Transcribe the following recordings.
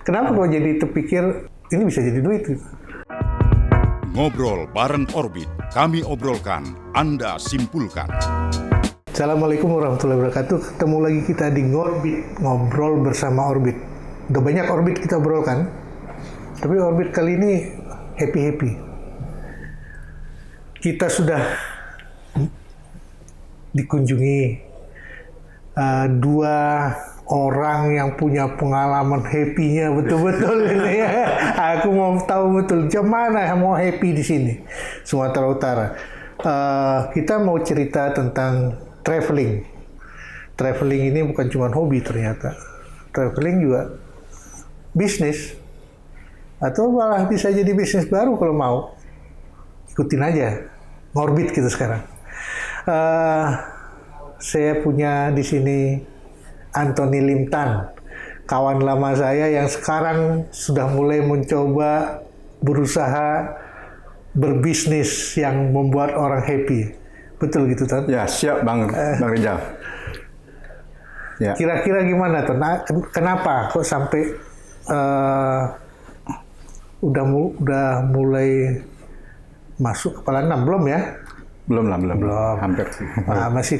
Kenapa kok jadi terpikir ini bisa jadi duit? Ngobrol bareng Orbit, kami obrolkan, Anda simpulkan. Assalamualaikum warahmatullahi wabarakatuh. Ketemu lagi kita di Ngorbit, ngobrol bersama Orbit. Udah banyak Orbit kita obrolkan, tapi Orbit kali ini happy-happy. Kita sudah dikunjungi dua orang yang punya pengalaman happy-nya betul-betul ini ya. Aku mau tahu betul gimana mau happy di sini, Sumatera Utara. Kita mau cerita tentang traveling. Traveling ini bukan cuma hobi ternyata. Traveling juga bisnis. Atau malah bisa jadi bisnis baru kalau mau. Ikutin aja. Ngorbit kita sekarang. Saya punya di sini Anthony Limtan, kawan lama saya yang sekarang sudah mulai mencoba berusaha berbisnis yang membuat orang happy. Betul gitu, Ton? Ya, siap Bang Rijal. Ya. Kira-kira gimana, Ton? Kenapa kok sampai udah mulai masuk kepala 6 belum ya? Belum. Hampir sih. Masih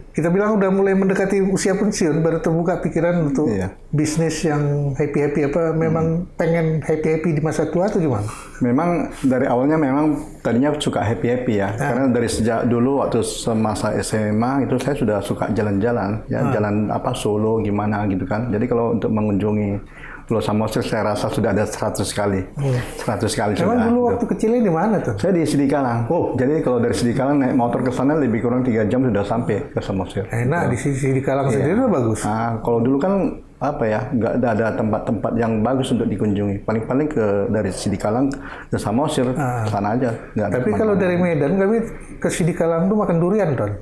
kita bilang udah mulai mendekati usia pensiun, baru terbuka pikiran untuk bisnis yang happy-happy apa memang pengen happy-happy di masa tua atau gimana? Memang dari awalnya memang tadinya suka happy-happy ya. Karena dari sejak dulu waktu semasa SMA itu saya sudah suka jalan-jalan ya, jalan Solo gimana gitu kan. Jadi kalau untuk mengunjungi Pulau Samosir saya rasa sudah ada 100 kali. 100 kali sudah. Emang dulu waktu kecilnya di mana tuh? Saya di Sidikalang. Jadi kalau dari Sidikalang naik motor ke sana lebih kurang 3 jam sudah sampai ke Samosir. Enak di Sidikalang sendiri udah bagus. Nah, kalau dulu kan nggak ada tempat-tempat yang bagus untuk dikunjungi. Paling-paling dari Sidikalang ke Samosir, sana aja. Tapi kalau dari Medan kami ke Sidikalang tuh makan durian, Ton.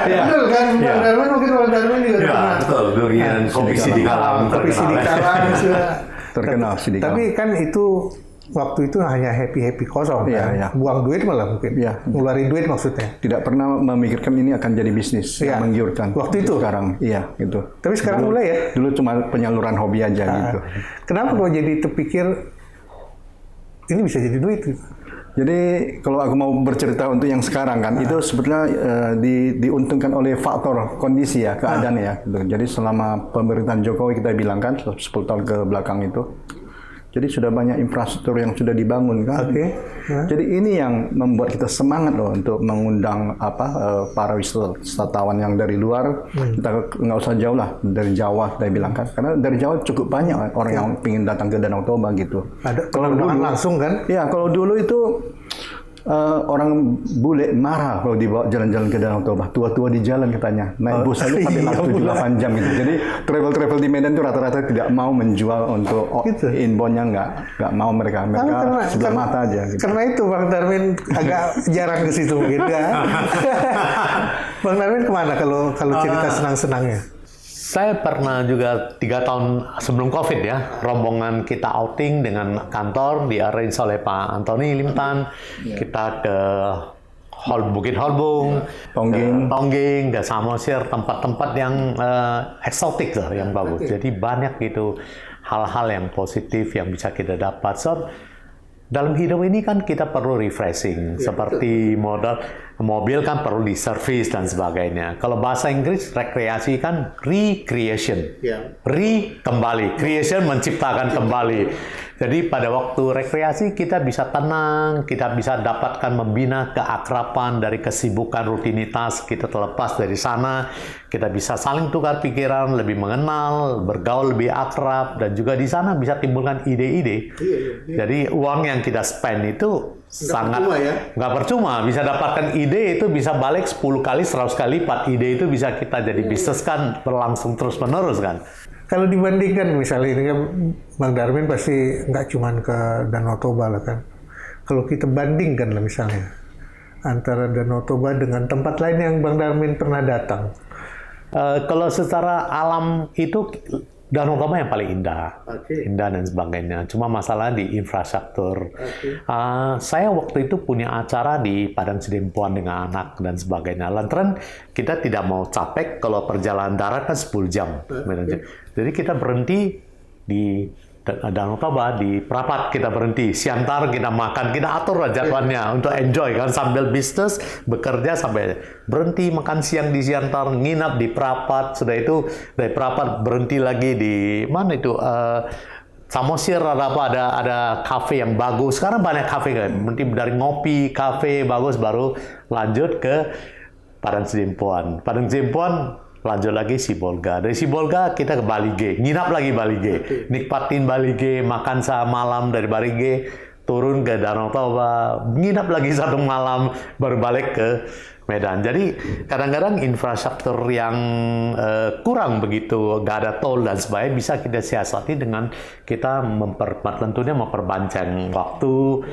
Betul kan? Bang Darman mungkin Bang Darman juga pernah. Betul, durian, kopi Sidikalang. Kopi Sidikalang sudah terkenal Sidikalang. Tapi kan itu waktu itu hanya happy kosong kan? Buang duit malah mungkin. Ngeluarin duit maksudnya. Tidak pernah memikirkan ini akan jadi bisnis yang menggiurkan. Waktu itu? Sekarang, gitu. Tapi sekarang mulai ya? Dulu cuma penyaluran hobi aja gitu. Kenapa kok jadi terpikir ini bisa jadi duit gitu? Jadi kalau aku mau bercerita untuk yang sekarang kan, itu sebetulnya diuntungkan oleh faktor kondisi ya, keadaan ya. Gitu. Jadi selama pemerintahan Jokowi kita bilang kan, 10 tahun ke belakang itu, jadi sudah banyak infrastruktur yang sudah dibangun kan. Jadi ini yang membuat kita semangat loh untuk mengundang para wisatawan yang dari luar. Kita nggak usah jauh lah dari Jawa, saya bilang kan. Karena dari Jawa cukup banyak orang yang ingin datang ke Danau Toba gitu. Ada kalau dulu langsung kan? Ya kalau dulu itu orang bule marah kalau dibawa jalan-jalan ke Danau Toba, tua-tua di jalan katanya, naik bus aja sampai 7-8 jam gitu. Jadi travel di Medan itu rata-rata tidak mau menjual untuk inboundnya, nggak mau mereka sebelah mata aja. Gitu. Karena itu Bang Darmin agak jarang ke situ mungkin ya. Bang Darmin kemana kalau cerita senang-senangnya? Saya pernah juga 3 tahun sebelum COVID ya, rombongan kita outing dengan kantor, di-arrange oleh Pak Anthony Limtan. Kita ke Bukit Holbung, Tongging, dan Samosir, tempat-tempat yang eksotik lah, yang bagus. Jadi banyak gitu hal-hal yang positif yang bisa kita dapat. So, dalam hidup ini kan kita perlu refreshing, seperti mobil kan perlu diservis dan sebagainya. Kalau bahasa Inggris rekreasi kan recreation, kembali, creation menciptakan kembali. Jadi pada waktu rekreasi kita bisa tenang, kita bisa dapatkan membina keakraban dari kesibukan rutinitas, kita terlepas dari sana, kita bisa saling tukar pikiran, lebih mengenal, bergaul lebih akrab, dan juga di sana bisa timbulkan ide-ide. Jadi uang yang kita spend itu nggak percuma, bisa dapatkan ide itu bisa balik 10 kali, 100 kali lipat. Ide itu bisa kita jadi bisnis kan, berlangsung terus-menerus kan. Kalau dibandingkan misalnya ini kan Bang Darmin pasti nggak cuma ke Danau Toba lah kan. Kalau kita bandingkan lah misalnya antara Danau Toba dengan tempat lain yang Bang Darmin pernah datang. Kalau secara alam itu Danau Toba yang paling indah, indah dan sebagainya. Cuma masalah di infrastruktur. Saya waktu itu punya acara di Padang Sidempuan dengan anak dan sebagainya. Lantaran kita tidak mau capek kalau perjalanan darat kan 10 jam. Jadi kita berhenti di Danau Toba, di Prapat kita berhenti, Siantar kita makan, kita atur jadwalnya untuk enjoy kan, sambil bisnis, bekerja sampai berhenti makan siang di Siantar, nginap di Prapat, sudah itu dari Prapat berhenti lagi di mana itu, Samosir ada kafe yang bagus, sekarang banyak kafe kan, berhenti dari ngopi, kafe bagus, baru lanjut ke Padang Sidempuan. Padang Sidempuan lanjut lagi Sibolga. Dari Sibolga kita ke Balige, nginap lagi Balige, nikmatin Balige, makan malam dari Balige, turun ke Danau Toba, nginap lagi 1 malam, baru balik ke Medan. Jadi kadang-kadang infrastruktur yang kurang begitu, nggak ada tol dan sebagainya, bisa kita siasati dengan kita tentunya memperpanjang waktu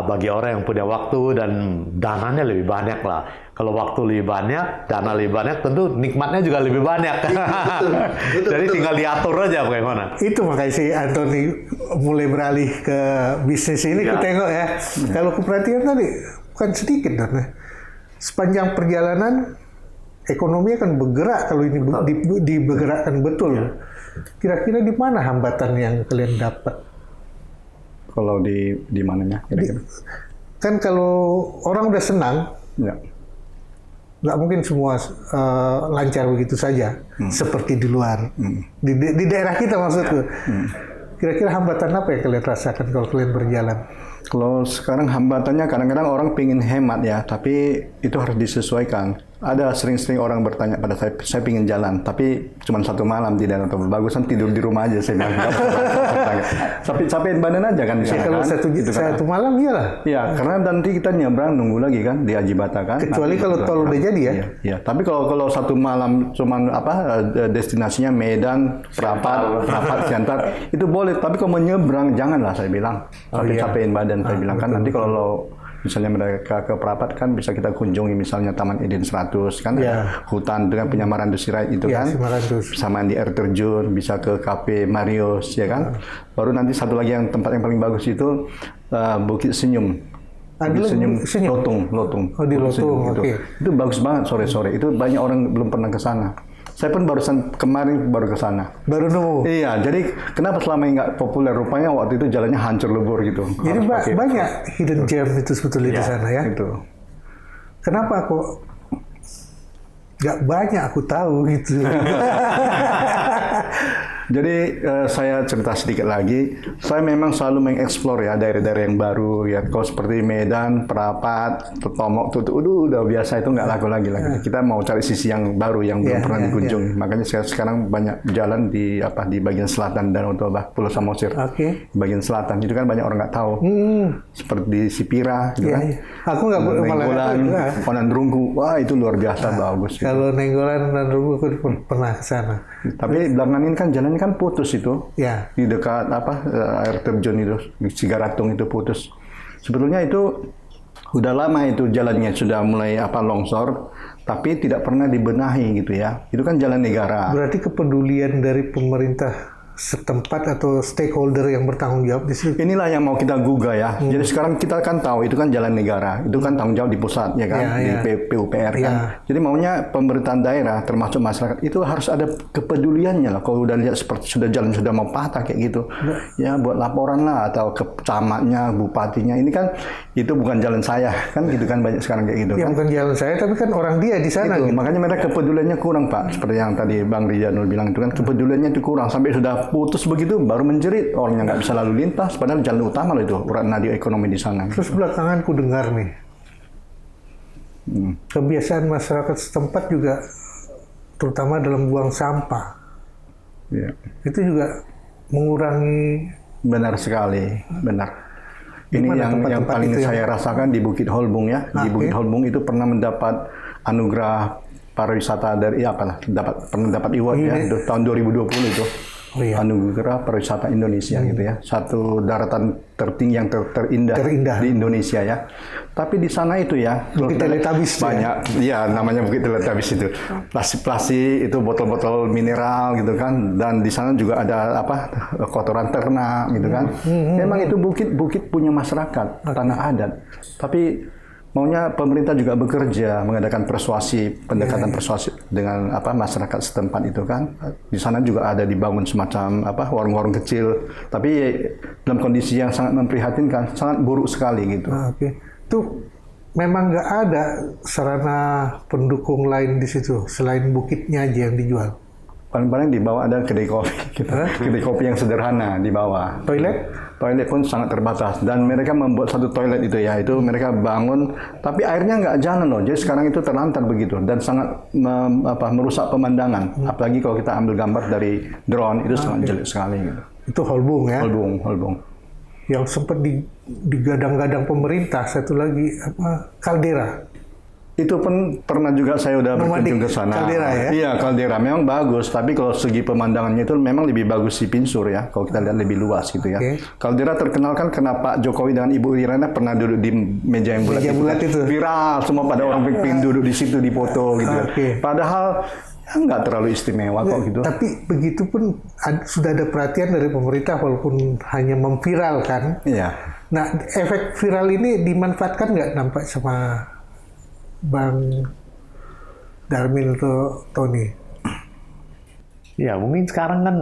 bagi orang yang punya waktu dan dananya lebih banyak lah. Kalau waktu lebih banyak, dana lebih banyak, tentu nikmatnya juga lebih banyak. Betul, jadi tinggal diatur aja bagaimana. Itu makanya si Anthony mulai beralih ke bisnis ini. Ku tengok ya, kalau kuperhatikan tadi bukan sedikit dan sepanjang perjalanan ekonomi akan bergerak kalau ini dibergerakkan betul. Kira-kira di mana hambatan yang kalian dapat? Kalau di mananya? Kan kalau orang udah senang, nggak mungkin semua lancar begitu saja seperti di luar. Di daerah kita maksudku. Kira-kira hambatan apa yang kalian rasakan kalau kalian berjalan? Kalau sekarang hambatannya kadang-kadang orang pengen hemat ya, tapi itu harus disesuaikan. Ada sering-sering orang bertanya pada saya pengen jalan, tapi cuma 1 malam di Danau Toba. Bagusan tidur di rumah aja saya bilang. Capein badan aja kan di sana. Kalau kan? satu malam iyalah. Iya, karena nanti kita nyebrang nunggu lagi kan di Ajibata kan. Kecuali kalau tol udah jadi ya. Iya, tapi kalau 1 malam cuman destinasinya Medan, Prapat, Siantar itu boleh. Tapi kalau menyeberang janganlah saya bilang. Tapi capein badan saya bilang kan. Nanti kalau misalnya mereka ke Prapat kan bisa kita kunjungi misalnya Taman Eden 100 kan, ada hutan dengan penyamaran Dusirait itu kan, sama di air terjun, bisa ke Cafe Marios ya kan. Baru nanti satu lagi yang tempat yang paling bagus itu Bukit Senyum. Bukit Senyum Lotung. Oh, di Lotung, oke. Itu bagus banget sore-sore. Itu banyak orang belum pernah ke sana. Saya pun kemarin baru ke sana. Baru nemu. Iya, jadi kenapa selama ini nggak populer? Rupanya waktu itu jalannya hancur lebur gitu. Jadi banyak hidden gem itu sebetulnya di sana ya. Itu. Kenapa kok nggak banyak aku tahu gitu? Jadi saya cerita sedikit lagi. Saya memang selalu mengeksplor ya daerah-daerah yang baru ya. Kalau seperti Medan, Prapat, Tomok, udah biasa itu nggak laku lagi. Kita mau cari sisi yang baru yang belum pernah dikunjungi. Makanya saya sekarang banyak jalan di bagian selatan Danau Toba, Pulau Samosir. Bagian selatan itu kan banyak orang nggak tahu. Seperti di Sipira, gitu kan. Aku nggak Nenggolan, Ponandrunggu. Wah itu luar biasa bagus. Kalau Nenggolan dan Runggu aku pernah ke sana. Tapi belakangan ini kan jalan kan putus itu, di dekat air terjun itu, di Cigaratung itu putus. Sebetulnya itu udah lama itu jalannya sudah mulai longsor, tapi tidak pernah dibenahi gitu ya. Itu kan jalan negara. Berarti kepedulian dari pemerintah setempat atau stakeholder yang bertanggung jawab di situ. Inilah yang mau kita gugah ya. Jadi sekarang kita kan tahu itu kan jalan negara, itu kan tanggung jawab di pusat ya kan, di PUPR kan. Jadi maunya pemerintahan daerah termasuk masyarakat itu harus ada kepeduliannya lah. Kalau udah lihat seperti sudah jalan sudah mau patah kayak gitu, ya buat laporan lah atau ke camatnya, bupatinya. Ini kan itu bukan jalan saya kan, gitu kan banyak sekarang kayak gitu. Ya kan? bukan jalan saya, tapi kan orang dia di sana. Gitu. Gitu. Makanya mereka kepeduliannya kurang Pak. Seperti yang tadi Bang Rizanul bilang itu kan kepeduliannya itu kurang sampai sudah putus begitu baru menjerit orang yang nggak bisa lalu lintas padahal jalan utama loh itu urat nadi ekonomi di sana. Terus belakangan ku dengar nih kebiasaan masyarakat setempat juga terutama dalam buang sampah itu juga mengurangi. Benar sekali, benar. Ini yang paling saya rasakan di Bukit Holbung ya. Di Bukit Holbung itu pernah mendapat anugerah pariwisata dari pernah dapat award ya tahun 2020 itu. Oh, iya. Anugerah Pariwisata Indonesia gitu ya. Satu daratan tertinggi yang terindah Terindah. di Indonesia ya. Tapi di sana itu ya Bukit Teletabis ya? banyak, ya namanya Bukit Teletabis itu. Plastik-plastik itu botol-botol mineral gitu kan. Dan di sana juga ada apa kotoran ternak gitu kan. Memang itu bukit punya masyarakat, tanah adat. Tapi maunya pemerintah juga bekerja mengadakan pendekatan persuasi dengan apa masyarakat setempat itu kan. Di sana juga ada dibangun semacam apa warung-warung kecil, tapi dalam kondisi yang sangat memprihatinkan, sangat buruk sekali gitu. Oke. Itu memang nggak ada sarana pendukung lain di situ selain bukitnya aja yang dijual. Paling-paling di bawah ada kedai kopi, gitu. Kedai kopi yang sederhana di bawah. Toilet pun sangat terbatas dan mereka membuat satu toilet itu ya, itu mereka bangun, tapi airnya nggak jalan loh. Jadi sekarang itu terlantar begitu dan sangat merusak pemandangan. Apalagi kalau kita ambil gambar dari drone itu sangat jelek sekali. Gitu. Itu Holbung ya? Holbung. Yang sempat digadang-gadang pemerintah, satu lagi apa Kaldera. Itu pun pernah juga saya udah berkunjung ke sana. Kaldera ya? Iya, Kaldera memang bagus, tapi kalau segi pemandangannya itu memang lebih bagus si Pinsur ya, kalau kita lihat lebih luas gitu ya. Okay. Kaldera terkenal kan karena Pak Jokowi dan Ibu Irina pernah duduk di meja yang bulat, itu. Viral, semua pada orang pengen duduk di situ dipoto gitu. Okay. Padahal ya nggak terlalu istimewa kok gitu. Tapi begitu pun sudah ada perhatian dari pemerintah walaupun hanya memviralkan. Iya. Nah, efek viral ini dimanfaatkan nggak nampak sama Bang Darmin atau Tony? Ya, mungkin sekarang kan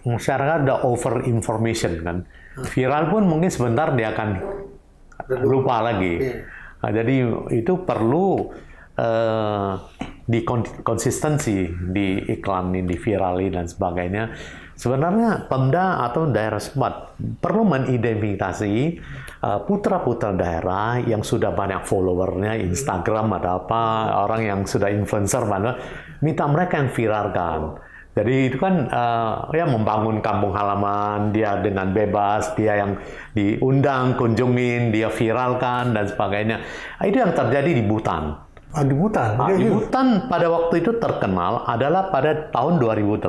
masyarakat udah over information kan. Viral pun mungkin sebentar dia akan lupa lagi. Nah, jadi itu perlu konsistensi di iklan, di virali dan sebagainya. Sebenarnya Pemda atau daerah setempat perlu mengidentifikasi putra-putra daerah yang sudah banyak followernya, Instagram ada apa, orang yang sudah influencer mana, minta mereka yang viralkan. Jadi itu kan ya membangun kampung halaman dia dengan bebas, dia yang diundang, kunjungin, dia viralkan dan sebagainya. Itu yang terjadi di Butan. Di Butan? Di Butan pada waktu itu terkenal adalah pada tahun 2008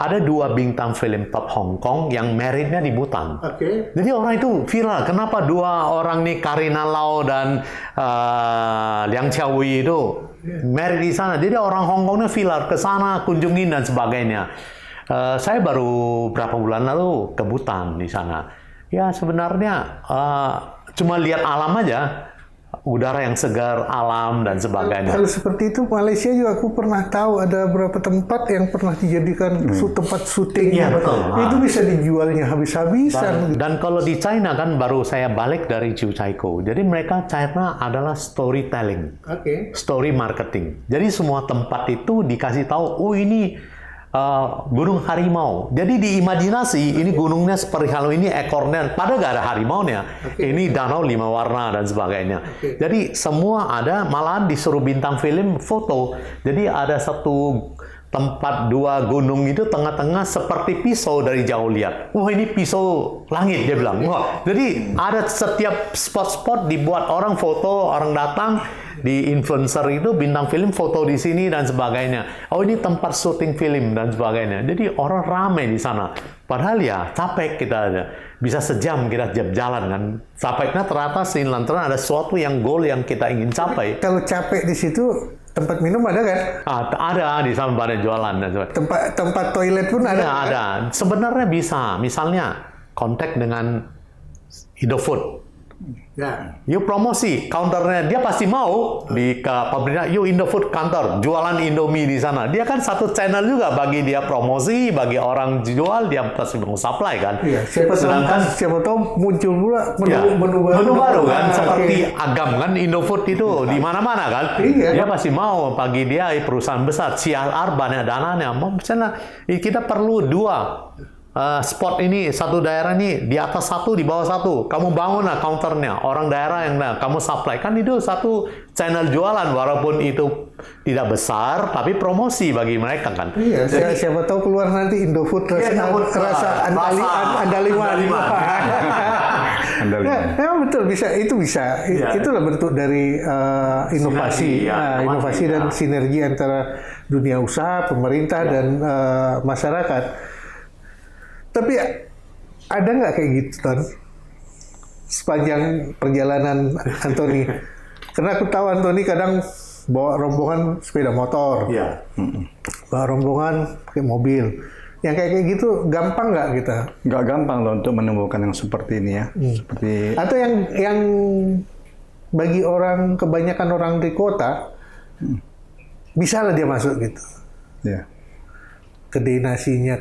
ada 2 bintang film top Hong Kong yang married-nya di Butan. Okay. Jadi orang itu viral. Kenapa 2 orang nih Karina Lau dan Liang Xiaowei itu married di sana? Jadi orang Hong Kongnya viral ke sana, kunjungin dan sebagainya. Saya baru berapa bulan lalu ke Butan di sana. Ya sebenarnya cuma lihat alam aja. Udara yang segar, alam, dan sebagainya. Kalau seperti itu, Malaysia juga aku pernah tahu ada beberapa tempat yang pernah dijadikan tempat syuting. Iya, betul. Itu bisa dijualnya habis-habisan. Dan kalau di China kan baru saya balik dari Jiuzhaigou. Jadi mereka China adalah storytelling, story marketing. Jadi semua tempat itu dikasih tahu, oh ini gunung harimau. Jadi diimajinasi ini gunungnya seperti kalau ini ekornya, padahal nggak ada harimaunya. Ini danau 5 warna dan sebagainya. Jadi semua ada, malahan disuruh bintang film foto. Jadi ada satu tempat 2 gunung itu tengah-tengah seperti pisau dari jauh lihat. Wah ini pisau langit dia bilang. Wah, jadi ada setiap spot-spot dibuat orang foto, orang datang. Di influencer itu bintang film foto di sini dan sebagainya. Oh ini tempat syuting film dan sebagainya. Jadi orang ramai di sana. Padahal ya capek kita aja. Bisa sejam kita jalan kan. Capeknya ternyata sin lantaran ada sesuatu yang goal yang kita ingin capai. Kalau capek di situ tempat minum ada kan? Ada di sana pada jualan. Tempat toilet pun ada. Ada. Sebenarnya bisa. Misalnya kontak dengan Indofood. Ya. You promosi counternya, dia pasti mau di pabriknya. You Indofood kantor jualan Indomie di sana. Dia kan satu channel juga bagi dia promosi, bagi orang jual dia pasti mau supply kan. Iya. Siapa tahu muncul pula menu baru kan, seperti Agam kan Indofood itu di mana-mana kan. Iya. Dia pasti mau bagi dia perusahaan besar, CSR banyak dananya. Misalnya kita perlu 2 spot ini, satu daerah ini di atas 1, di bawah 1. Kamu bangun lah counternya, orang daerah yang kamu supply. Kan itu satu channel jualan, walaupun itu tidak besar, tapi promosi bagi mereka kan. Iya, siapa tahu keluar nanti Indofood rasa Andaliman. Ya, betul, itu bisa. Itulah bentuk dari inovasi, inovasi dan sinergi antara dunia usaha, pemerintah dan masyarakat. Tapi ada nggak kayak gitu, Ton? Sepanjang perjalanan Anthony. Karena aku tahu Anthony kadang bawa rombongan sepeda motor. Iya. Bawa rombongan pakai mobil. Yang kayak gitu gampang nggak kita? Nggak gampang loh untuk menemukan yang seperti ini ya. Seperti Atau yang bagi orang, kebanyakan orang di kota, bisa lah dia masuk gitu. ya. Kedai nasinya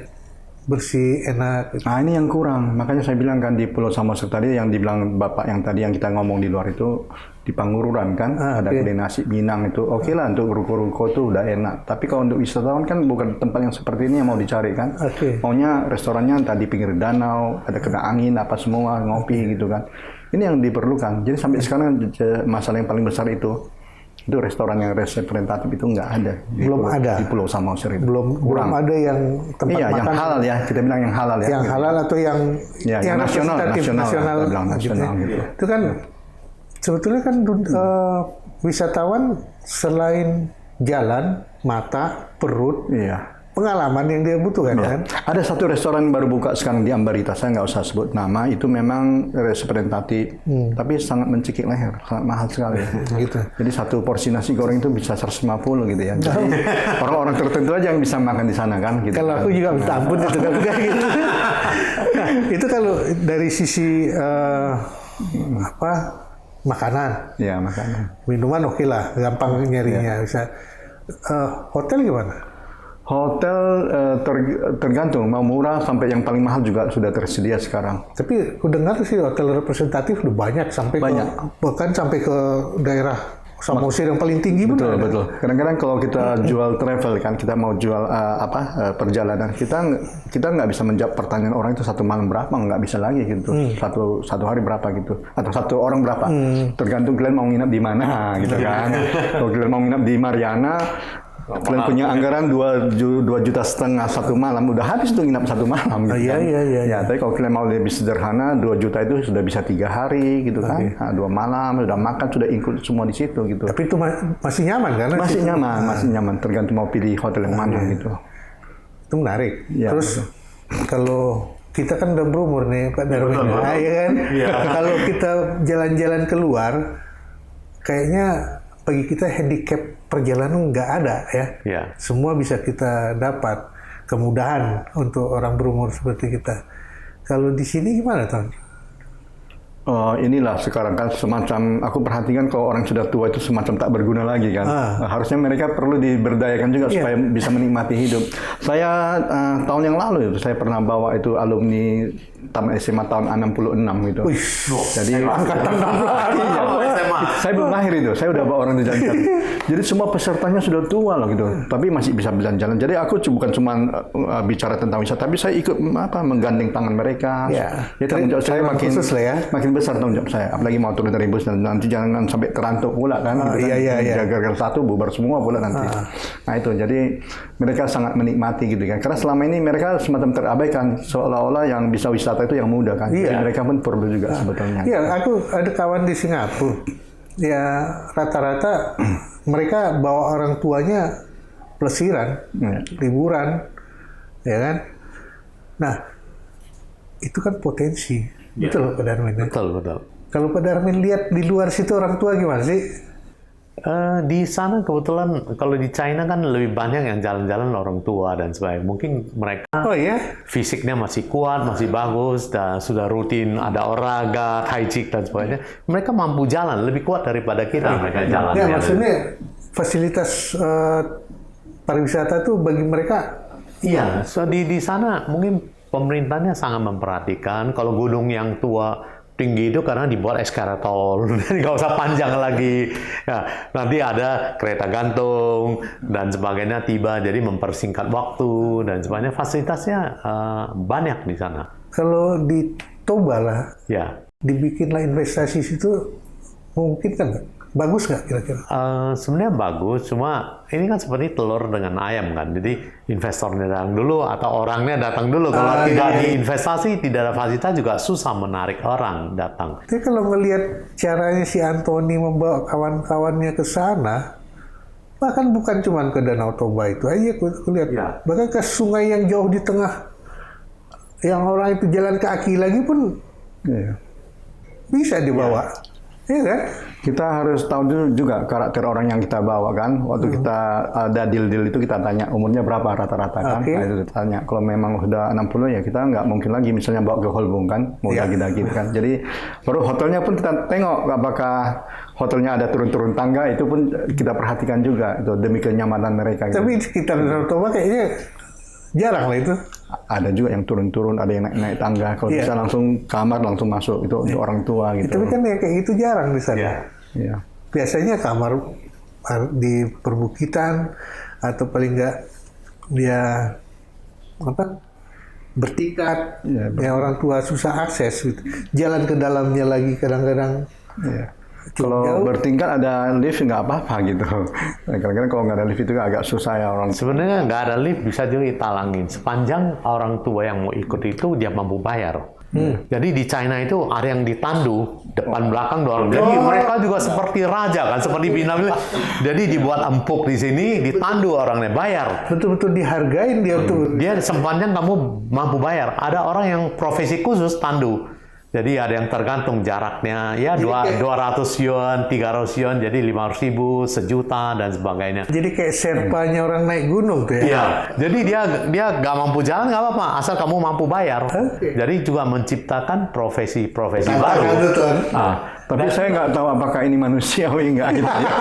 bersih, enak. Nah ini yang kurang, makanya saya bilang kan di Pulau Samosir tadi yang dibilang Bapak yang tadi yang kita ngomong di luar itu di Pangururan kan ada oke. kedai nasi Minang itu oke lah untuk ruko-ruko itu udah enak. Tapi kalau untuk wisatawan kan bukan tempat yang seperti ini yang mau dicari kan. Oke. Maunya restorannya tadi pinggir danau, ada kena angin apa semua ngopi gitu kan. Ini yang diperlukan. Jadi sampai sekarang masalah yang paling besar itu restoran yang representatif itu nggak ada. Belum ada. Di Pulau Samosir itu. Belum ada yang tempat Iya, makan. yang halal ya. Kita bilang yang halal ya. Yang halal atau yang Ya, yang nasional, representatif, nasional, kita bilang gitu nasional ya. gitu. Itu kan sebetulnya kan wisatawan selain jalan, mata, perut, Iya. pengalaman yang dia butuhkan kan. Ada satu restoran baru buka sekarang di Ambarita, saya nggak usah sebut nama, itu memang representatif, tapi sangat mencekik leher, sangat mahal sekali. Gitu. Jadi satu porsi nasi goreng itu bisa 150 gitu ya. Jadi orang-orang tertentu aja yang bisa makan di sana kan. Gitu. Kalau aku juga minta ampun itu kan kayak gitu. Nah, itu kalau dari sisi makanan, Ya makanya. minuman oke lah, gampang nyarinya bisa. Hotel gimana? Hotel tergantung, mau murah sampai yang paling mahal juga sudah tersedia sekarang. Tapi aku dengar sih hotel representatif udah banyak sampai bahkan sampai ke daerah Samosir yang paling tinggi. Betul, betul. Kadang-kadang kalau kita jual travel kan, kita mau jual perjalanan, kita nggak bisa menjawab pertanyaan orang itu satu malam berapa, nggak bisa lagi gitu. Satu hari berapa gitu, atau satu orang berapa. Tergantung kalian mau nginap di mana gitu kan. Kalau kalian mau nginap di Mariana, kalian punya anggaran 2,5 juta satu malam, udah habis tuh nginap satu malam gitu kan. Iya. Tapi kalau kalian mau lebih sederhana, 2 juta itu sudah bisa 3 hari gitu kan. Nah, 2 malam, sudah makan, sudah include semua di situ gitu. Tapi itu masih nyaman kan? Masih nyaman, tergantung mau pilih hotel yang mana gitu. Itu menarik. Ya, Terus kalau kita kan udah berumur nih Pak Darwin, ya kan? Kalau kita jalan-jalan keluar, kayaknya bagi kita handicap perjalanan nggak ada ya. Iya. Semua bisa kita dapat, kemudahan untuk orang berumur seperti kita. Kalau di sini gimana, Ton? Inilah sekarang kan semacam, aku perhatikan kalau orang sudah tua itu semacam tak berguna lagi kan. Harusnya mereka perlu diberdayakan juga supaya bisa menikmati hidup. Saya tahun yang lalu itu saya pernah bawa itu alumni tamat SMA tahun 66 gitu. Wih, Jadi angkatan 60. SMA. Saya belum lahir itu, saya udah bawa orang di jalan-jalan. Jadi semua pesertanya sudah tua loh gitu, tapi masih bisa jalan-jalan. Jadi aku bukan cuma bicara tentang wisata, tapi saya ikut menggandeng tangan mereka. Ya, Tanggung jawab saya makin khusus lah ya. makin besar tanggung jawab saya. Apalagi mau turun dari bus dan nanti jangan sampai terantuk pula kan. Gitu kan. Iya. Jaga satu bubar semua pula nanti. Nah itu jadi mereka sangat menikmati gitu kan. Karena selama ini mereka semacam terabaikan seolah-olah yang bisa wisata itu yang muda kan. Jadi mereka pun perlu juga sebetulnya. Iya, aku ada kawan di Singapura. Ya rata-rata mereka bawa orang tuanya plesiran, liburan, ya kan? Nah, itu kan potensi. Betul Pak Darmin. Betul. Kalau Pak Darmin lihat di luar situ orang tua gimana sih? Di sana kebetulan kalau di China kan lebih banyak yang jalan-jalan orang tua dan sebagainya. Mungkin mereka fisiknya masih kuat, masih bagus, dan sudah rutin ada olahraga, tai chi dan sebagainya. Mereka mampu jalan lebih kuat daripada kita. Mereka jalan. Ya maksudnya fasilitas pariwisata itu bagi mereka. Iya, so di sana mungkin pemerintahnya sangat memperhatikan kalau gunung yang tua tinggi itu karena dibuat eskalator, nggak usah panjang lagi. Ya, nanti ada kereta gantung dan sebagainya tiba, jadi mempersingkat waktu dan sebagainya. Fasilitasnya banyak di sana. Kalau di Toba lah, Ya, dibikinlah investasi situ, mungkin kan nggak? Bagus nggak kira-kira? sebenarnya bagus, cuma ini kan seperti telur dengan ayam kan. Jadi investornya datang dulu atau orangnya datang dulu. Kalau tidak diinvestasi, tidak ada fasilitas juga susah menarik orang datang. Tapi kalau melihat caranya si Anthony membawa kawan-kawannya ke sana, bahkan bukan cuma ke Danau Toba itu aja, aku lihat. Bahkan ke sungai yang jauh di tengah yang orang itu jalan kaki lagi pun Iya. bisa dibawa. Iya kan? Kita harus tahu dulu juga karakter orang yang kita bawa kan. Waktu kita ada deal-deal itu kita tanya umurnya berapa rata-rata kan. Oke. Nah, itu kita tanya. Kalau memang sudah 60 ya kita nggak mungkin lagi misalnya bawa ke Holbung kan. Mau Iya. dagi-dagi kan. Jadi baru hotelnya pun kita tengok apakah hotelnya ada turun-turun tangga, itu pun kita perhatikan juga itu demi kenyamanan mereka. Gitu. Tapi di sekitar Danau Toba kayaknya jarang lah itu. Ada juga yang turun-turun, ada yang naik tangga. Kalau Iya. bisa langsung kamar langsung masuk itu untuk orang tua gitu. Tapi kan ya kayak gitu jarang di sana. Iya. Iya. Biasanya kamar di perbukitan atau paling enggak dia bertingkat, Iya, yang orang tua susah akses gitu. Jalan ke dalamnya lagi kadang-kadang Iya. Jauh. Kalau bertingkat ada lift nggak apa-apa gitu. Kadang-kadang kalau nggak ada lift itu agak susah ya orang. Sebenarnya nggak ada lift bisa juga ditalangin. Sepanjang orang tua yang mau ikut itu dia mampu bayar. Jadi di China itu ada yang ditandu depan belakang dorong. Jadi mereka juga seperti raja kan, seperti bina. Jadi dibuat empuk di sini, ditandu orangnya bayar. betul-betul dihargain dia tuh. Dia sepanjang kamu mampu bayar. Ada orang yang profesi khusus tandu. Jadi ada yang tergantung jaraknya, ya 200 yuan, 300 yuan, jadi 500.000, sejuta dan sebagainya. Jadi kayak serpanya orang naik gunung tuh ya. Iya, jadi dia nggak mampu jalan nggak apa-apa, asal kamu mampu bayar. Oke. Jadi juga menciptakan profesi-profesi Tantangan baru. tuh, Ton. Tapi saya nggak tahu apakah ini manusiawi nggak gitu ya.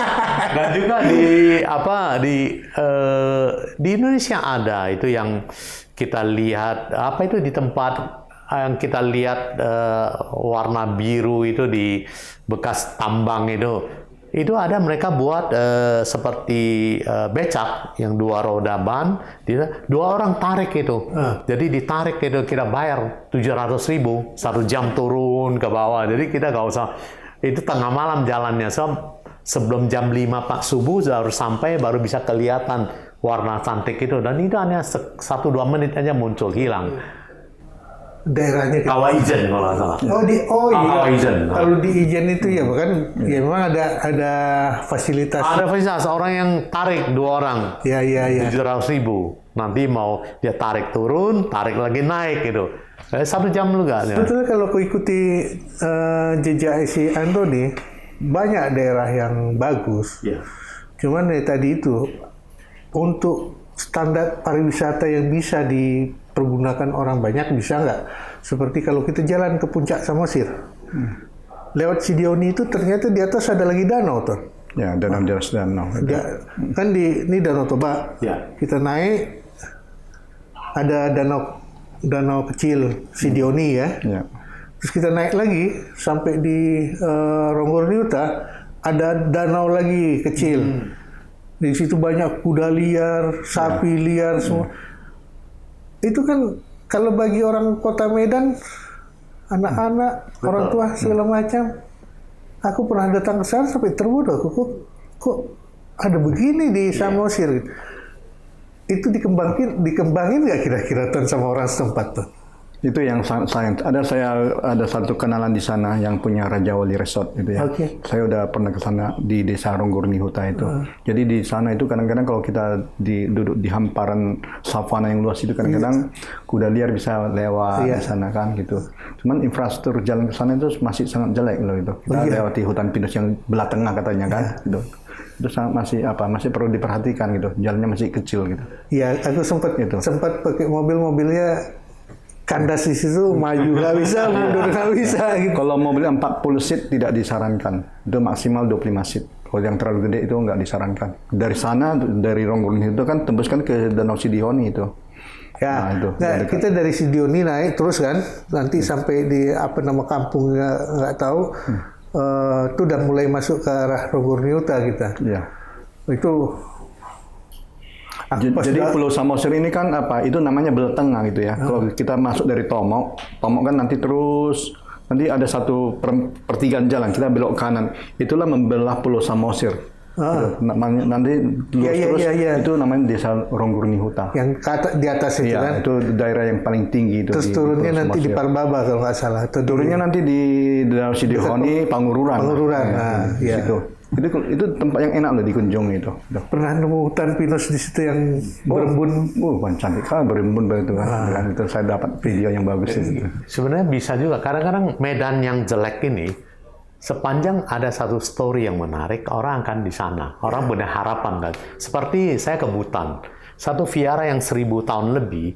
Dan juga di Indonesia ada itu yang kita lihat itu di tempat yang kita lihat warna biru itu di bekas tambang itu ada mereka buat seperti becak yang 2 roda ban, 2 orang tarik itu. Jadi ditarik itu kita bayar 700.000 1 jam turun ke bawah. Jadi kita nggak usah, itu tengah malam jalannya. Sebelum jam 5 Pak subuh harus sampai baru bisa kelihatan warna cantik itu. Dan itu hanya 1-2 menit aja muncul hilang. Daerahnya Kawaijen kalau nggak salah. iya. Kawaijen. Kalau di Ijen itu ya bahkan ya memang ada fasilitas. Ada fasilitas orang yang tarik 2 orang. Ya. 700.000. Nanti mau dia tarik turun, tarik lagi naik gitu. 1 jam juga. Sebetulnya kalau aku ikuti jejak si Antoni, banyak daerah yang bagus. Iya. Cuman ya tadi itu untuk standar pariwisata yang bisa dipergunakan orang banyak bisa nggak? Seperti kalau kita jalan ke puncak Samosir, lewat Sidioni itu ternyata di atas ada lagi danau tuh. Ya, danau di atas danau. Kan ini Danau Toba. Ya. Kita naik ada danau kecil Sidioni ya. Ya. Terus kita naik lagi sampai di Ronggorniuta ada danau lagi kecil. Di situ banyak kuda liar, sapi liar semua. Itu kan kalau bagi orang kota Medan, anak-anak, orang tua segala macam, aku pernah datang ke sana sampai terbodoh. Kok ada begini di Samosir? Itu dikembangin nggak kira-kira Ton sama orang setempat tuh? Itu yang saya ada satu kenalan di sana yang punya Raja Wali Resort itu ya. Oke. Saya udah pernah ke sana di desa Ronggornihuta itu. Jadi di sana itu kadang-kadang kalau kita duduk di hamparan savana yang luas itu kadang-kadang kuda liar bisa lewat di sana kan gitu. Cuman infrastruktur jalan ke sana itu masih sangat jelek loh itu. Kita lewati hutan pinus yang belah tengah katanya kan gitu. Itu masih perlu diperhatikan gitu. Jalannya masih kecil gitu. Iya, aku sempat pakai mobilnya kandas di situ, maju nggak bisa, mundur nggak bisa gitu. Kalau mobil 40 seat tidak disarankan, itu maksimal 25 seat. Kalau yang terlalu gede itu nggak disarankan. Dari sana, dari Ronggornihuta itu kan tembuskan ke Danau Sidioni itu. Ya, itu. kita dari Sidioni naik terus kan, nanti sampai di kampungnya nggak tahu, itu udah mulai masuk ke arah Ronggornihuta kita. Ya. Itu Jadi Pulau Samosir ini kan itu namanya belah tengah gitu ya. Kalau kita masuk dari Tomok kan nanti ada satu pertigaan jalan, kita belok kanan. Itulah membelah Pulau Samosir. Nanti lurus itu namanya desa Ronggornihuta. Yang di atas itu Iya, kan. itu daerah yang paling tinggi itu. Terus turunnya Pulau nanti di Samosir. Parbaba kalau nggak salah. Turunnya nanti di Danau Sidioni, Pangururan. Pangururan, di iya. situ. Itu tempat yang enak loh dikunjungi itu. Pernah nemu hutan pinus di situ yang berembun? Cantik kan berembun begitu kan. Dan itu saya dapat video yang bagus itu. Sebenarnya bisa juga. Kadang-kadang medan yang jelek ini, sepanjang ada satu story yang menarik, orang akan di sana. Orang punya harapan kan. Seperti saya ke Butan, satu vihara yang 1000 tahun lebih,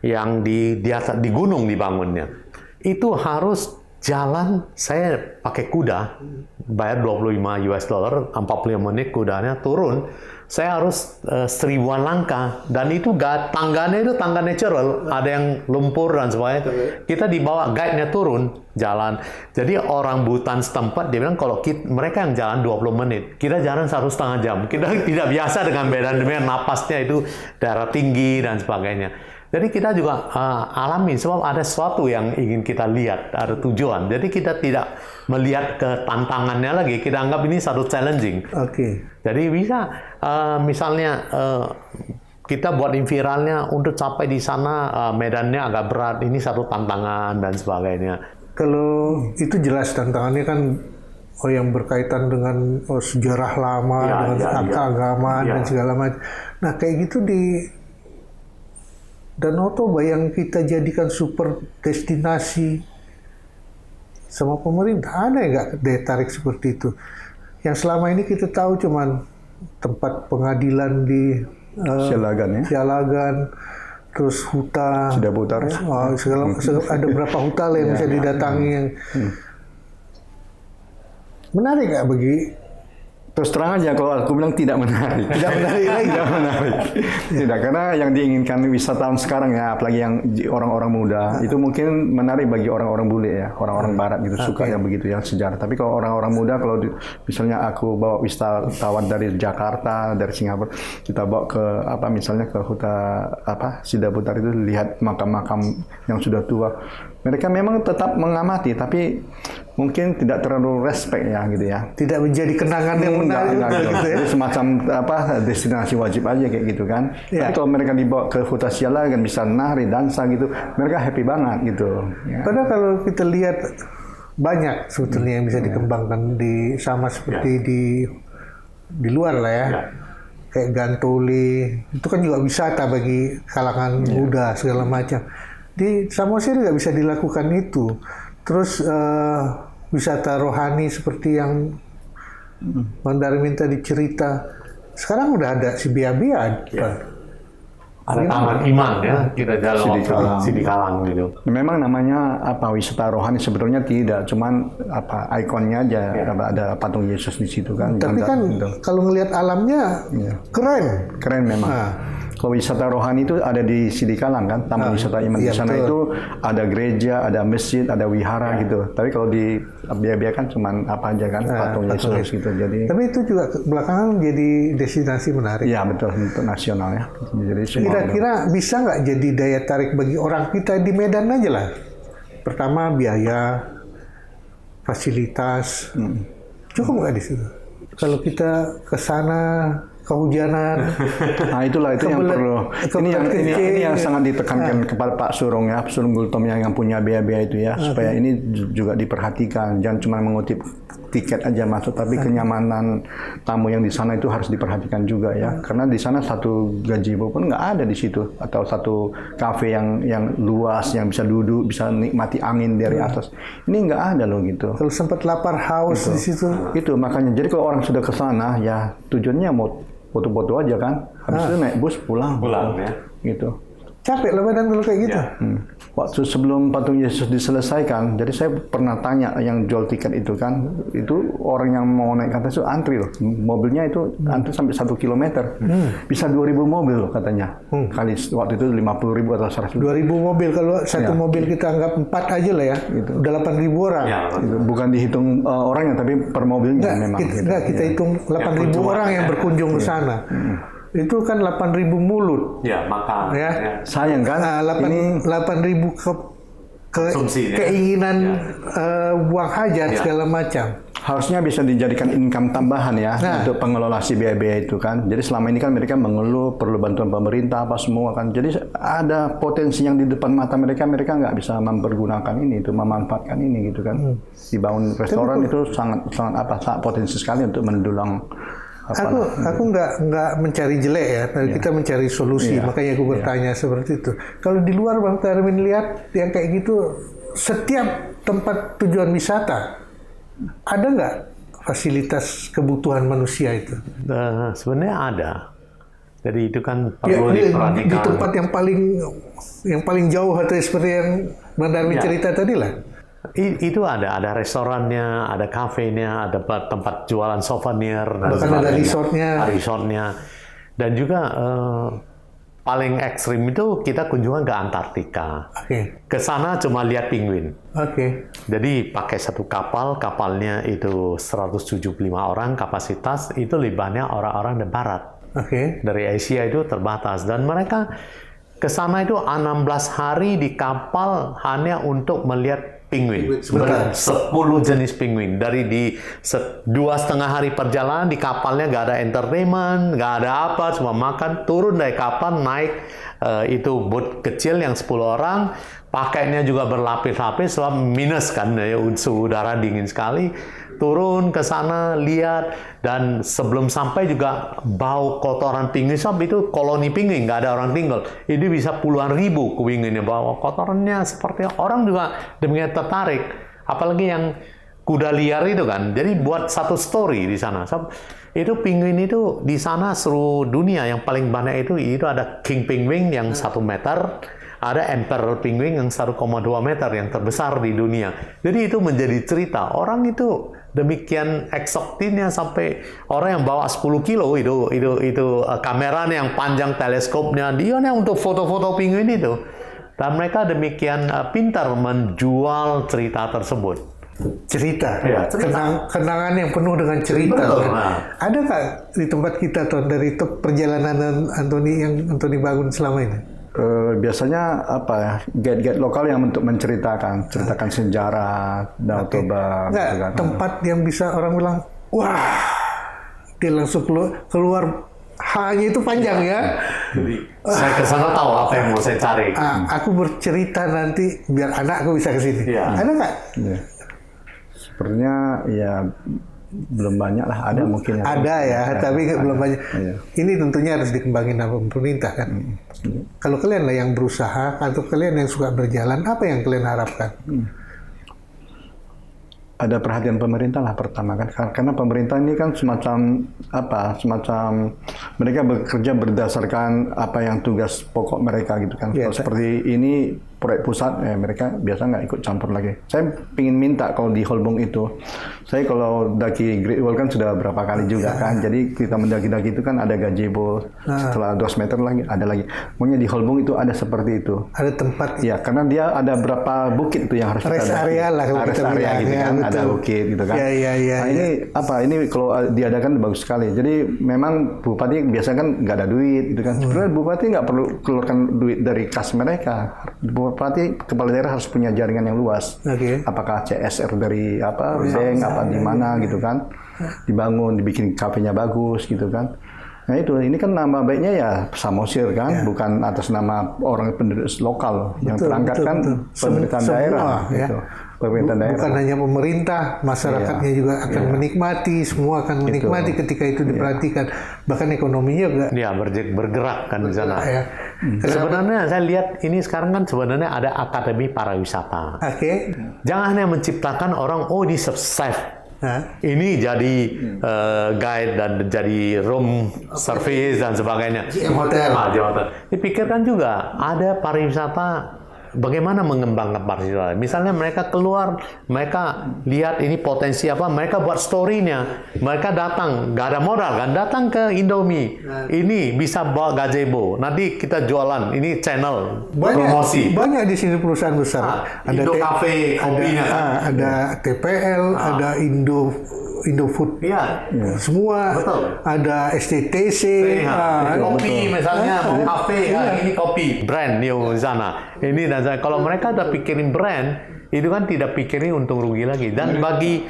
yang di atas di gunung dibangunnya, itu harus jalan, saya pakai kuda, bayar $25, 45 menit kudanya turun, saya harus 1000-an langkah, dan itu tangganya itu tangga natural, ada yang lumpur dan sebagainya. Kita dibawa guide-nya turun, jalan. Jadi orang Butan setempat, dia bilang kalau mereka yang jalan 20 menit, kita jalan 1,5 jam. Kita tidak biasa dengan medan, napasnya itu daerah tinggi dan sebagainya. Jadi kita juga alami, sebab ada sesuatu yang ingin kita lihat, ada tujuan. Jadi kita tidak melihat ke tantangannya lagi, kita anggap ini satu challenging. Oke. Jadi bisa, misalnya kita buat infiralnya untuk sampai di sana, medannya agak berat, ini satu tantangan dan sebagainya. Kalau itu jelas tantangannya kan yang berkaitan dengan sejarah lama, dengan keagamaan dan segala macam. Nah kayak gitu di Danau Toba yang kita jadikan super destinasi sama pemerintah, ada nggak daya tarik seperti itu? Yang selama ini kita tahu cuman tempat pengadilan di Sialagan, terus hutan, Sidabutar, ada berapa hutan yang bisa didatangi yang menarik nggak bagi? Terus terang aja kalau aku bilang tidak menarik. Tidak menarik lagi. Tidak menarik. Tidak, karena yang diinginkan wisatawan sekarang ya, apalagi yang orang-orang muda, itu mungkin menarik bagi orang-orang bule ya, orang-orang barat gitu, suka yang begitu yang sejarah. Tapi kalau orang-orang muda, kalau misalnya aku bawa wisatawan dari Jakarta, dari Singapura, kita bawa ke misalnya ke hutan Sidabutar itu, lihat makam-makam yang sudah tua. Mereka memang tetap mengamati, tapi mungkin tidak terlalu respect ya gitu ya. Tidak menjadi kenangan yang menarik gitu. ya. Jadi semacam destinasi wajib aja kayak gitu kan. Ya. Tapi kalau mereka dibawa ke hutan Sialagan, bisa nari, dansa gitu, mereka happy banget gitu. Ya. Padahal kalau kita lihat banyak sebetulnya yang bisa dikembangkan sama seperti di luar lah ya. Kayak Gantole, itu kan juga wisata bagi kalangan muda segala macam. Di Samosir nggak bisa dilakukan itu. Terus wisata rohani seperti yang Mandar minta dicerita. Sekarang udah ada si Bia-Bia. Ada Taman Iman ya, kita jalan Sidikalang gitu. Memang namanya wisata rohani sebetulnya tidak, cuman ikonnya aja ada patung Yesus di situ kan. Tapi kan kalau ngelihat alamnya keren memang. Nah. Kalau wisata rohani itu ada di Sidikalang kan, Taman Wisata Iman di sana itu ada gereja, ada masjid, ada wihara gitu. Tapi kalau di Bia-Bia kan cuman aja kan, patung Yesus gitu. Jadi. Tapi itu juga belakangan jadi destinasi menarik. Iya betul, untuk nasional ya. Jadi kira-kira bisa nggak jadi daya tarik bagi orang kita di Medan aja lah. Pertama biaya, fasilitas, cukup nggak di situ? Kalau kita ke sana kehujanan. Nah itulah itu yang perlu. Ini yang sangat ditekankan kepada Pak Surung ya, Surung Gultom yang punya Bia-Bia itu ya, supaya ini juga diperhatikan. Jangan cuma mengutip tiket aja masuk, tapi kenyamanan tamu yang di sana itu harus diperhatikan juga ya. Karena di sana satu gazebo pun nggak ada di situ, atau satu kafe yang luas yang bisa duduk, bisa nikmati angin dari atas. Ini nggak ada loh gitu. Kalau sempat lapar haus di situ. Itu makanya. Jadi kalau orang sudah ke sana ya tujuannya mau foto-foto aja kan, habis itu naik bus pulang ya, gitu. Capek lah badan kalau kayak gitu. Ya. Waktu sebelum patung Yesus diselesaikan, jadi saya pernah tanya yang jual tiket itu kan, itu orang yang mau naik ke atas itu antri loh, mobilnya itu antri sampai 1 kilometer, bisa 2.000 mobil loh katanya, kali waktu itu 50.000 atau 100.000. 2.000 mobil, kalau satu mobil kita anggap 4 aja lah ya, gitu. Udah 8.000 orang. Ya, gitu. Bukan dihitung orangnya, tapi per mobilnya memang. Kita hitung 8.000 orang yang berkunjung ke sana. Itu kan 8.000 mulut. Ya, makan. Ya. Sayang kan? 8.000 keinginan buang hajat segala macam. harusnya bisa dijadikan income tambahan ya Nah. untuk pengelola si biaya-biaya itu kan. Jadi selama ini kan mereka mengeluh perlu bantuan pemerintah apa semua kan. Jadi ada potensi yang di depan mata mereka nggak bisa mempergunakan ini itu memanfaatkan ini gitu kan. Dibangun restoran itu sangat potensi sekali untuk mendulang Aku nggak mencari jelek ya, tapi kita mencari solusi. Iya. Makanya aku bertanya seperti itu. Kalau di luar Bang Darmin lihat yang kayak gitu, setiap tempat tujuan wisata ada nggak fasilitas kebutuhan manusia itu? Sebenarnya ada. Jadi itu kan Ya, perlu di diperhatikan. tempat yang paling jauh atau seperti yang Bang Darmin Ya. cerita tadi lah. Itu ada restorannya, ada kafenya, ada tempat jualan souvenir, dan Bahkan ada sebagainya. resortnya. Ada resortnya. Dan juga paling ekstrim itu kita kunjungan ke Antartika. Oke, Ke sana cuma lihat penguin. oke, Jadi pakai satu kapal, kapalnya itu 175 orang kapasitas, itu libannya orang-orang dari barat. oke. Dari Asia itu terbatas. Dan mereka ke sana itu 16 hari di kapal hanya untuk melihat penguin. Sebenarnya 10 jenis penguin. Dari di 2,5 hari perjalanan di kapalnya nggak ada entertainment, nggak ada apa, cuma makan, turun dari kapal, naik itu boat kecil yang 10 orang, pakainya juga berlapis-lapis, sebab minus kan, ya, suhu udara dingin sekali. Turun ke sana, lihat, dan sebelum sampai juga bau kotoran penguin, sebab itu koloni penguin, nggak ada orang tinggal. Ini bisa puluhan ribu penguinnya, bawa kotorannya seperti orang juga demikian tertarik. Apalagi yang kuda liar itu kan, jadi buat satu story di sana. Sebab itu penguin itu di sana seluruh dunia yang paling banyak itu ada king penguin yang 1 meter, ada emperor penguin yang 1,2 meter yang terbesar di dunia. Jadi itu menjadi cerita. Orang itu demikian eksotisnya sampai orang yang bawa 10 kilo itu kameranya yang panjang, teleskopnya dia untuk foto-foto penguin itu. Dan mereka demikian pintar menjual cerita tersebut. Cerita, Ya, cerita. Kenangan yang penuh dengan cerita. Betul, kan? nah. Ada nggak di tempat kita tuh dari perjalanan Antoni bangun selama ini? Biasanya apa ya guide-guide lokal yang untuk menceritakan sejarah Danau Toba Nggak, gitu kan. tempat yang bisa orang bilang, wah, dia langsung keluar hanya itu panjang ya. Jadi saya ke sana tahu apa yang mau saya cari. Aku bercerita nanti biar anakku bisa ke sini. Iya. Ada nggak? Ya. Sepertinya ya belum banyak lah, ada mungkin Ada ya, tapi belum banyak. Iya. Ini tentunya harus dikembangin sama pemerintah kan. Kalau kalian lah yang berusaha atau kalian yang suka berjalan, apa yang kalian harapkan? Ada perhatian pemerintah lah pertama kan, karena pemerintah ini kan semacam mereka bekerja berdasarkan apa yang tugas pokok mereka gitu kan. Iya, Kalau seperti ini proyek pusat, mereka biasa nggak ikut campur lagi. Saya ingin minta kalau di Holbung itu, saya kalau daki Great Wall kan sudah berapa kali juga kan, jadi kita mendaki-daki itu kan ada gazebo, setelah 2 meter lagi ada lagi. Maunya di Holbung itu ada seperti itu. Ada tempat Ya, karena dia ada berapa bukit tuh yang harus Rest kita daki. area lah kalau Rest kita area bilang, gitu ya, kan, ada betul. bukit gitu kan. Iya. Nah, ini kalau diadakan bagus sekali. Jadi memang bupati biasanya kan nggak ada duit gitu kan. Sebenarnya bupati nggak perlu keluarkan duit dari kas mereka. Bupati kepala daerah harus punya jaringan yang luas. Oke. Apakah CSR dari bank apa di mana gitu kan. Dibangun, dibikin kafenya bagus gitu kan. Nah ini kan nama baiknya ya Samosir kan, bukan atas nama orang penduduk lokal yang terangkat kan pemerintahan Semua, daerah ya. gitu. Pemerintahan daerah. Bukan hanya pemerintah, masyarakatnya juga akan menikmati, semua akan menikmati ketika itu diperhatikan. Bahkan ekonominya juga. Dia bergerak kan di sana. Ya. Sebenarnya saya lihat ini sekarang kan sebenarnya ada akademi pariwisata. Oke. Jangan hanya menciptakan orang, ini safe. Nah, Ini jadi guide dan jadi room service dan sebagainya. GM Hotel. GM Hotel. Dipikirkan juga ada pariwisata. Bagaimana mengembangkan pariwisata? Misalnya mereka keluar, mereka lihat ini potensi apa, mereka buat story-nya. Mereka datang, nggak ada modal kan, datang ke Indomie. Ini bisa bawa gazebo, nanti kita jualan, ini channel, promosi. banyak di sini perusahaan besar. Indo Cafe, kopinya kan. ada TPL, ada Indofood. Iya. Semua Betul. ada STTC. Kopi misalnya mau kafe, ini kopi brand new di sana. Ini dan kalau mereka udah pikirin brand, itu kan tidak pikirnya untung rugi lagi. Dan bagi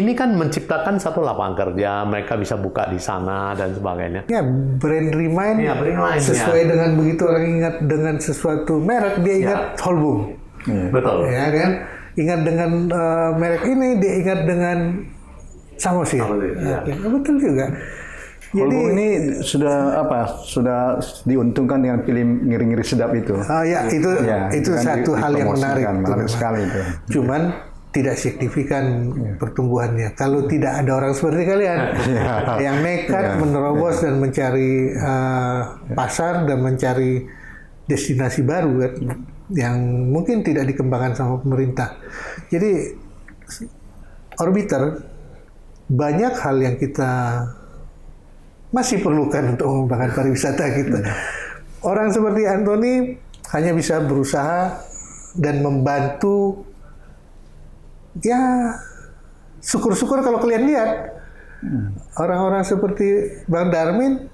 ini kan menciptakan satu lapangan kerja, mereka bisa buka di sana dan sebagainya. Ya, brand remind, sesuai dengan begitu orang ingat dengan sesuatu merek, dia ingat Holbung. Betul. Ya kan? Ingat dengan merek ini, dia ingat dengan Samosir. Ya, betul juga. Holbung ini sudah diuntungkan dengan film Ngiri-Ngiri Sedap itu. Ya, itu kan satu hal yang menarik. Menarik sekali itu. Cuman tidak signifikan pertumbuhannya. Kalau tidak ada orang seperti kalian yang nekat menerobos dan mencari pasar dan mencari destinasi baru kan, yang mungkin tidak dikembangkan sama pemerintah. Jadi Orbiter banyak hal yang kita masih perlukan untuk mengembangkan pariwisata kita. Orang seperti Anthony hanya bisa berusaha dan membantu. Ya, syukur-syukur kalau kalian lihat orang-orang seperti Bang Darmin,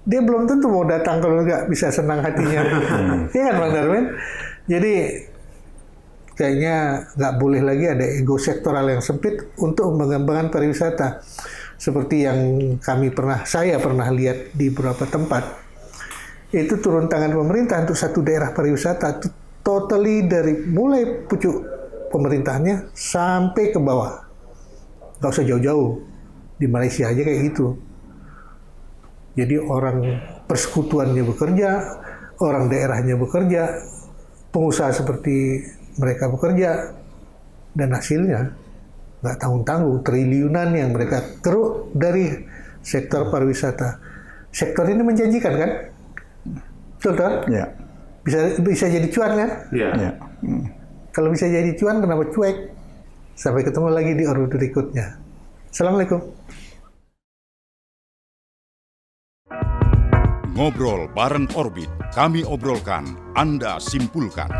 dia belum tentu mau datang kalau nggak bisa senang hatinya. Iya kan Bang Darmin? Jadi kayaknya nggak boleh lagi ada ego sektoral yang sempit untuk mengembangkan pariwisata. Seperti yang saya pernah lihat di beberapa tempat, itu turun tangan pemerintah untuk satu daerah pariwisata, totally dari mulai pucuk pemerintahnya sampai ke bawah. Nggak usah jauh-jauh, di Malaysia aja kayak gitu. Jadi orang persekutuannya bekerja, orang daerahnya bekerja, pengusaha seperti mereka bekerja, dan hasilnya nggak tanggung-tanggung, triliunan yang mereka keruk dari sektor pariwisata. Sektor ini menjanjikan kan? Betul kan? Ya. Bisa jadi cuan kan? Ya. Kalau bisa jadi cuan, kenapa cuek? Sampai ketemu lagi di orbit berikutnya. Assalamualaikum. Ngobrol bareng Orbit, kami obrolkan, Anda simpulkan.